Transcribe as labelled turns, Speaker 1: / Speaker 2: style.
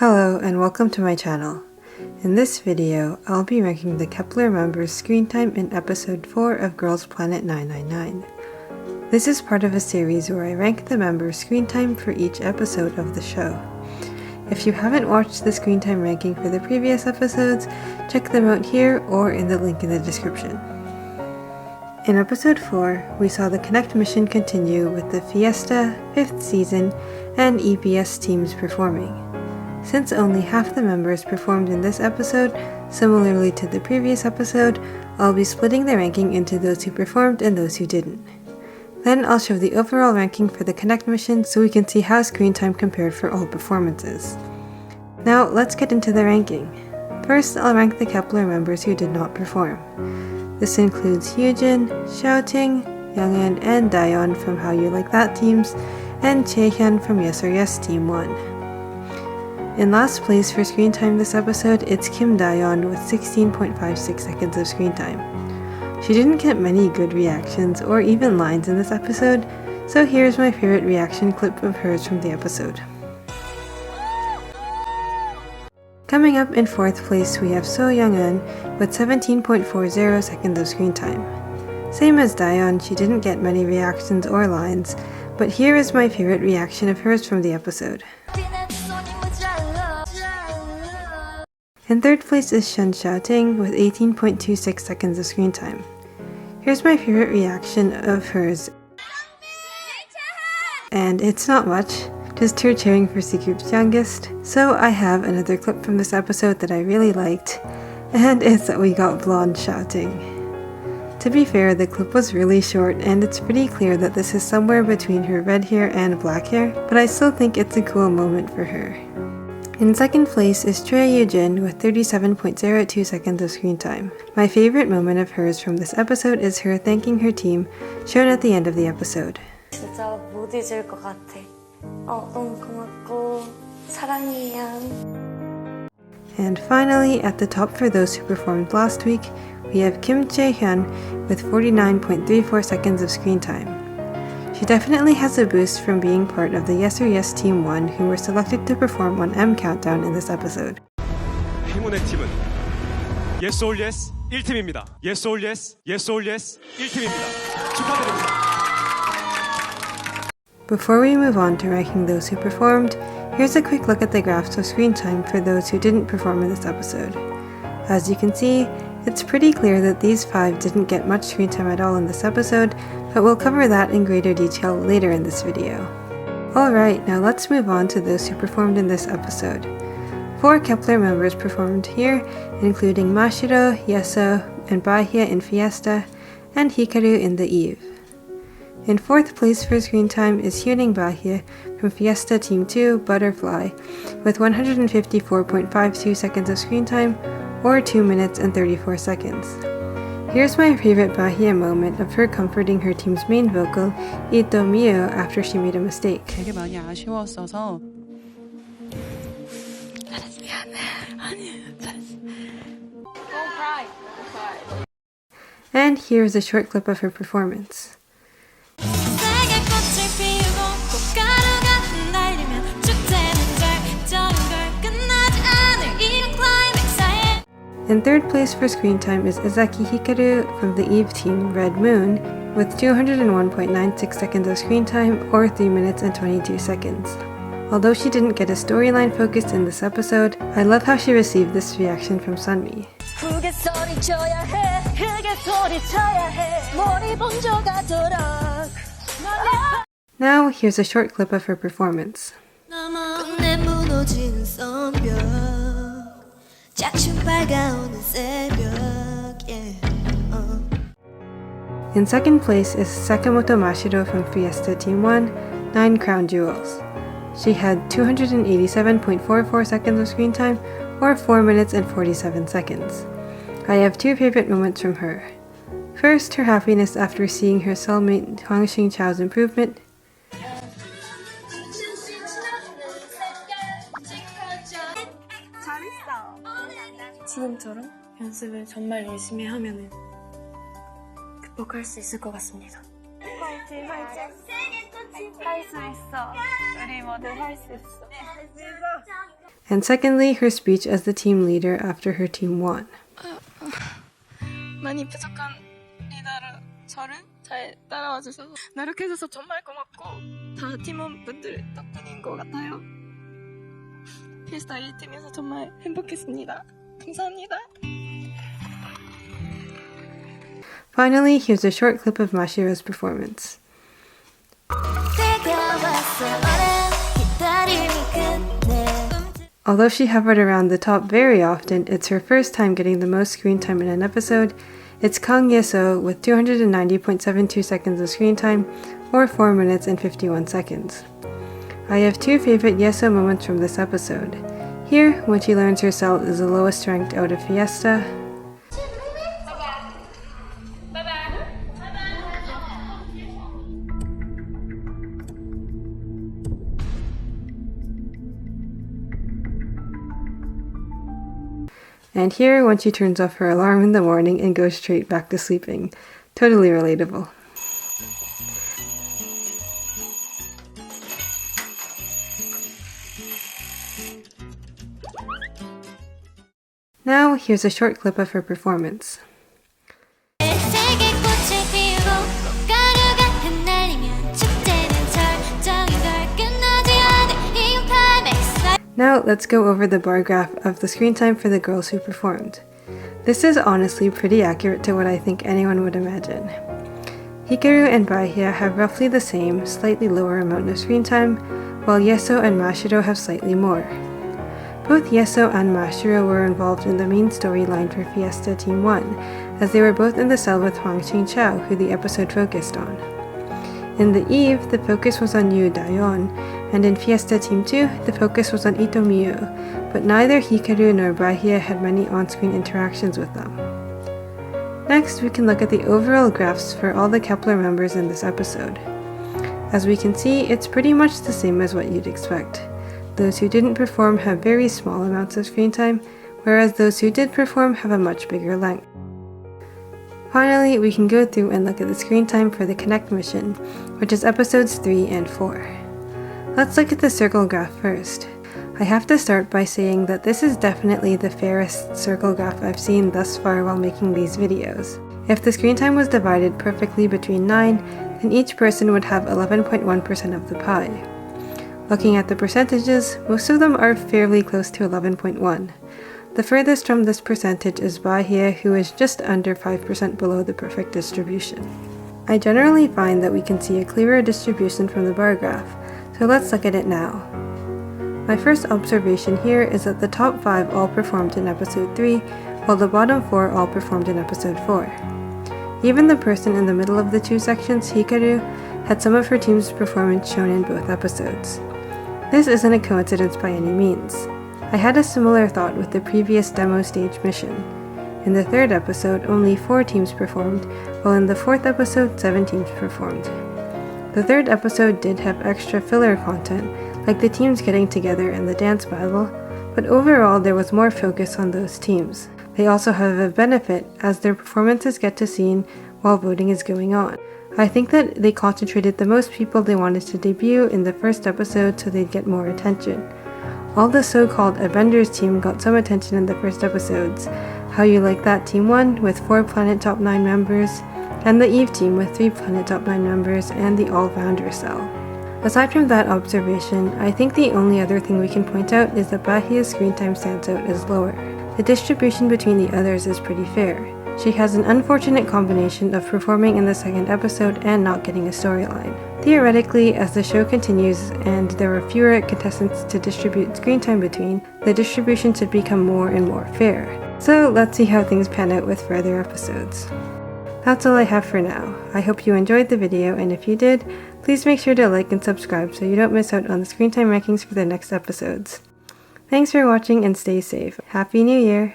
Speaker 1: Hello and welcome to my channel. In this video, I'll be ranking the Kep1ER members' screen time in episode 4 of Girls Planet 999. This is part of a series where I rank the members' screen time for each episode of the show. If you haven't watched the screen time ranking for the previous episodes, check them out here or in the link in the description. In episode 4, we saw the Connect mission continue with the Fiesta, 5th season, and EBS teams performing. Since only half the members performed in this episode, similarly to the previous episode, I'll be splitting the ranking into those who performed and those who didn't. Then I'll show the overall ranking for the Connect mission so we can see how screen time compared for all performances. Now let's get into the ranking. First, I'll rank the Kep1ER members who did not perform. This includes Hyujin, Xiaoting, Youngin, and Daeyeon from How You Like That teams, and Chaehyun from Yes or Yes Team 1. In last place for screen time this episode, it's Kim Daeyeon with 16.56 seconds of screen time. She didn't get many good reactions or even lines in this episode, so here's my favorite reaction clip of hers from the episode. Coming up in 4th place, we have So Young-eun with 17.40 seconds of screen time. Same as Daeyeon, she didn't get many reactions or lines, but here is my favorite reaction of hers from the episode. In 3rd place is Shen Xiaoting with 18.26 seconds of screen time. Here's my favorite reaction of hers, and it's not much, just her cheering for C Group's youngest. So I have another clip from this episode that I really liked, and it's that we got blonde shouting. To be fair, the clip was really short and it's pretty clear that this is somewhere between her red hair and black hair, but I still think it's a cool moment for her. In 2nd place is Choi Yoo-jin with 37.02 seconds of screen time. My favorite moment of hers from this episode is her thanking her team, shown at the end of the episode.
Speaker 2: 진짜 못 잊을 것 같아. 너무 고맙고 사랑해요.
Speaker 1: And finally, at the top for those who performed last week, we have Kim Chaehyun with 49.34 seconds of screen time. She definitely has a boost from being part of the Yes or Yes Team 1 who were selected to perform on M Countdown in this episode.
Speaker 3: 행운의 팀은 Yes or Yes 1팀입니다. Yes or Yes, Yes or Yes 1팀입니다. 축하드립니다.
Speaker 1: Before we move on to ranking those who performed, here's a quick look at the graphs of screen time for those who didn't perform in this episode. As you can see, it's pretty clear that these 5 didn't get much screen time at all in this episode, but we'll cover that in greater detail later in this video. Alright, now let's move on to those who performed in this episode. 4 Kep1ER members performed here, including Mashiro, Yeso, and Bahia in Fiesta, and Hikaru in The Eve. In 4th place for screen time is Hyuning Bahia from Fiesta Team 2, Butterfly, with 154.52 seconds of screen time, or 2 minutes and 34 seconds. Here's my favorite Bahia moment of her comforting her team's main vocal, Ito Mio, after she made a mistake.
Speaker 4: 되게 많이 아쉬웠어서
Speaker 1: And here's a short clip of her performance. In 3rd place for screen time is Ezaki Hikaru from the Eve team, Red Moon, with 201.96 seconds of screen time, or 3 minutes and 22 seconds. Although she didn't get a storyline focused in this episode, I love how she received this reaction from Sunmi. Now here's a short clip of her performance. In 2nd place is Sakamoto Mashiro from Fiesta Team 1, 9 Crown Jewels. She had 287.44 seconds of screen time, or 4 minutes and 47 seconds. I have 2 favorite moments from her. First, her happiness after seeing her cellmate Hwang Xingchao's improvement.
Speaker 2: 지금처럼 연습을 정말 열심히 하면은 극복할 수 있을 것 같습니다. 화이팅! 화이팅! 할 수 있어. 우리 모두 할 수 있어.
Speaker 1: And secondly, her speech as the team leader after her team won.
Speaker 5: 많이 부족한 리더로 저를 잘 따라와 주셔서 노력해 주셔서 정말 고맙고 다 팀원분들 덕분인 것 같아요. 피에스타 1팀에서 정말 행복했습니다. 감사합니다.
Speaker 1: Finally, here's a short clip of Mashiro's performance. Although she hovered around the top very often, it's her first time getting the most screen time in an episode. It's Kang Ye-so with 290.72 seconds of screen time, or 4 minutes and 51 seconds. I have two favorite Ye-so moments from this episode. Here, when she learns her cell is the lowest ranked out of Fiesta, and here when she turns off her alarm in the morning and goes straight back to sleeping. Totally relatable. Now, here's a short clip of her performance. Now, let's go over the bar graph of the screen time for the girls who performed. This is honestly pretty accurate to what I think anyone would imagine. Hikaru and Baihia have roughly the same, slightly lower amount of screen time, while Yeso and Mashiro have slightly more. Both Yeso and Mashiro were involved in the main storyline for Fiesta Team 1, as they were both in the cell with Huang Qingchao, who the episode focused on. In The Eve, the focus was on Yu Daeon, and in Fiesta Team 2, the focus was on Ito Miyu, but neither Hikaru nor Baihia had many on-screen interactions with them. Next, we can look at the overall graphs for all the Kep1ER members in this episode. As we can see, it's pretty much the same as what you'd expect. Those who didn't perform have very small amounts of screen time, whereas those who did perform have a much bigger length. Finally, we can go through and look at the screen time for the Connect mission, which is episodes 3 and 4. Let's look at the circle graph first. I have to start by saying that this is definitely the fairest circle graph I've seen thus far while making these videos. If the screen time was divided perfectly between 9, then each person would have 11.1% of the pie. Looking at the percentages, most of them are fairly close to 11.1. The furthest from this percentage is Baihia, who is just under 5% below the perfect distribution. I generally find that we can see a clearer distribution from the bar graph, so let's look at it now. My first observation here is that the top 5 all performed in episode 3, while the bottom 4 all performed in episode 4. Even the person in the middle of the two sections, Hikaru, had some of her team's performance shown in both episodes. This isn't a coincidence by any means. I had a similar thought with the previous demo stage mission. In the third episode, only 4 teams performed, while in the fourth episode, 7 teams performed. The third episode did have extra filler content, like the teams getting together in the dance battle, but overall there was more focus on those teams. They also have a benefit, as their performances get to seen while voting is going on. I think that they concentrated the most people they wanted to debut in the first episode so they'd get more attention. All the so-called Avengers team got some attention in the first episodes. How You Like That Team 1 with 4 Planet Top 9 members, and the Eve team with 3 Planet Top 9 members and the All-Founder cell. Aside from that observation, I think the only other thing we can point out is that Baihia's screen time stands out as lower. The distribution between the others is pretty fair. She has an unfortunate combination of performing in the second episode and not getting a storyline. Theoretically, as the show continues and there are fewer contestants to distribute screen time between, the distribution should become more and more fair. So let's see how things pan out with further episodes. That's all I have for now. I hope you enjoyed the video, and if you did, please make sure to like and subscribe so you don't miss out on the screen time rankings for the next episodes. Thanks for watching and stay safe. Happy New Year!